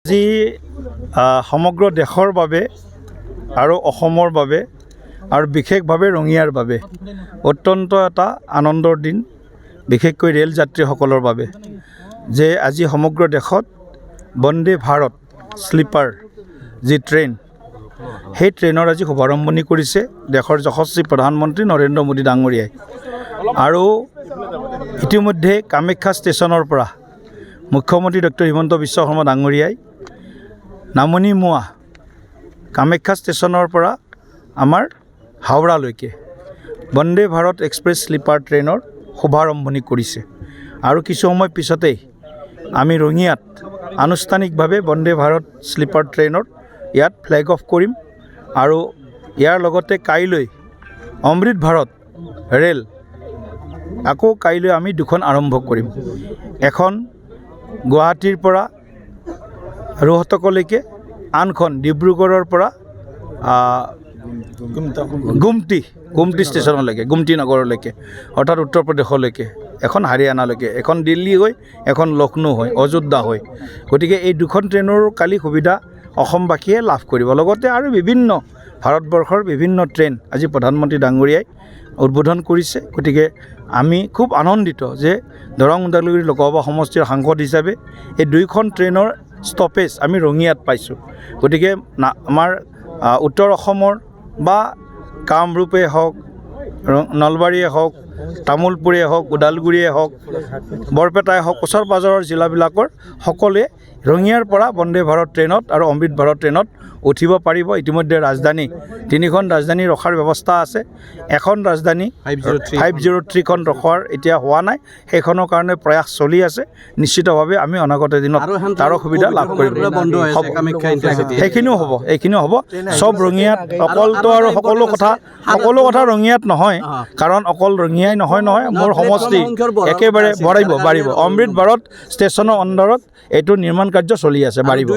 আজি সমগ্ৰ দেশৰ বাবে আৰু অসমৰ বাবে আৰু বিশেষভাৱে ৰঙিয়াৰ বাবে অত্যন্ত এটা আনন্দৰ দিন, বিশেষকৈ ৰেল যাত্ৰীসকলৰ বাবে যে আজি সমগ্ৰ দেশত বন্দে ভাৰত স্লিপাৰ যি ট্ৰেইন, সেই ট্ৰেইনৰ আজি শুভাৰম্ভণি কৰিছে দেশৰ যশস্বী প্ৰধানমন্ত্ৰী নৰেন্দ্ৰ মোদী ডাঙৰীয়াই। আৰু ইতিমধ্যে কামাখ্যা ষ্টেচনৰ পৰা মুখ্যমন্ত্ৰী ডক্টৰ হিমন্ত বিশ্ব শৰ্মা ডাঙৰীয়াই নামনি মোৱা কামাখ্যা ষ্টেচনৰ পৰা আমাৰ হাওৰালৈকে বন্দে ভাৰত এক্সপ্ৰেছ স্লিপাৰ ট্ৰেইনৰ শুভাৰম্ভণি কৰিছে। আৰু কিছু সময় পিছতেই আমি ৰঙিয়াত আনুষ্ঠানিকভাৱে বন্দে ভাৰত স্লিপাৰ ট্ৰেইনৰ ইয়াত ফ্লেগ অফ কৰিম। আৰু ইয়াৰ লগতে কাইলৈ অমৃত ভাৰত ৰেল আকৌ কাইলৈ আমি দুখন আৰম্ভ কৰিম। এখন গুৱাহাটীৰ পৰা ৰোহতকলৈকে, আনখন ডিব্ৰুগড়ৰ পৰা গুমটি ষ্টেচনলৈকে, গুমটি নগৰলৈকে, অৰ্থাৎ উত্তৰ প্ৰদেশলৈকে, এখন হাৰিয়ানালৈকে, এখন দিল্লী হৈ, এখন লক্ষ্ণৌ হৈ, অযোধ্যা হৈ। গতিকে এই দুখন ট্ৰেইনৰ কালি সুবিধা অসমবাসীয়ে লাভ কৰিব। লগতে আৰু বিভিন্ন ভাৰতবৰ্ষৰ বিভিন্ন ট্ৰেইন আজি প্ৰধানমন্ত্ৰী ডাঙৰীয়াই উদ্বোধন কৰিছে। গতিকে আমি খুব আনন্দিত যে দৰং ওদালগুৰি লোকসভা সমষ্টিৰ সাংসদ হিচাপে এই দুইখন ট্ৰেইনৰ ষ্টপেজ আমি ৰঙিয়াত পাইছোঁ। গতিকে আমাৰ উত্তৰ অসমৰ বা কামৰূপেই হওক, নলবাৰীয়ে হওক, তামোলপুৰেই হওক, ওদালগুৰিয়ে হওক, বৰপেটাই হওক, ওচৰ পাজৰৰ জিলাবিলাকৰ সকলোৱে ৰঙিয়াৰ পৰা বন্দে ভাৰত ট্ৰেইনত আৰু অমৃত ভাৰত ট্ৰেইনত উঠিব পাৰিব। ইতিমধ্যে ৰাজধানী, তিনিখন ৰাজধানী ৰখাৰ ব্যৱস্থা আছে। এখন ৰাজধানী 503খন ৰখাৰ এতিয়া হোৱা নাই, সেইখনৰ কাৰণে প্ৰয়াস চলি আছে। নিশ্চিতভাৱে আমি অনাগত দিনত তাৰ সুবিধা লাভ কৰিব। সেইখিনিও হ'ব, এইখিনিও হ'ব চব ৰঙিয়াত। অকলতো আৰু সকলো কথা ৰঙিয়াত নহয়, কাৰণ অকল ৰঙিয়াই নহয় মোৰ সমষ্টি একেবাৰে বাঢ়িব। অমৃত ভাৰত ষ্টেচনৰ অণ্ডাৰত এইটো নিৰ্মাণ কাৰ্য চলি আছে, বাঢ়িব।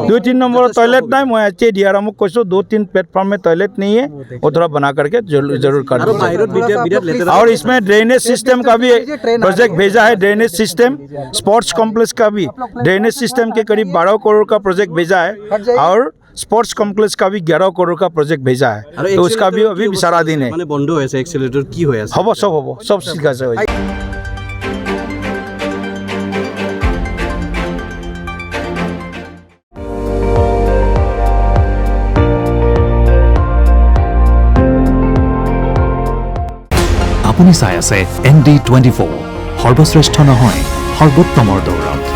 2-3 नंबर टॉयलेट नहीं, मैं अच्छे DRM को कहूँ 2-3 प्लेटफॉर्म में टॉयलेट नहीं है, वो थोड़ा बना करके जरूर कर दीजिए। और इसमें ड्रेनेज सिस्टम का भी प्रोजेक्ट भेजा है। ड्रेनेज सिस्टम, स्पोर्ट्स कॉम्प्लेक्स का भी ड्रेनेज सिस्टम के करीब 12 करोड़ का प्रोजेक्ट भेजा है, और स्पोर्ट्स कॉम्प्लेक्स का भी 11 करोड़ का प्रोजेक्ट भेजा है। तो उसका भी अभी विचाराधीन है। बंद हो एक्सीलरेटर की हो सब सीखा से আপুনি চাই আছে ND24, সৰ্বশ্ৰেষ্ঠ নহয় সৰ্বোত্তমৰ দৌৰত।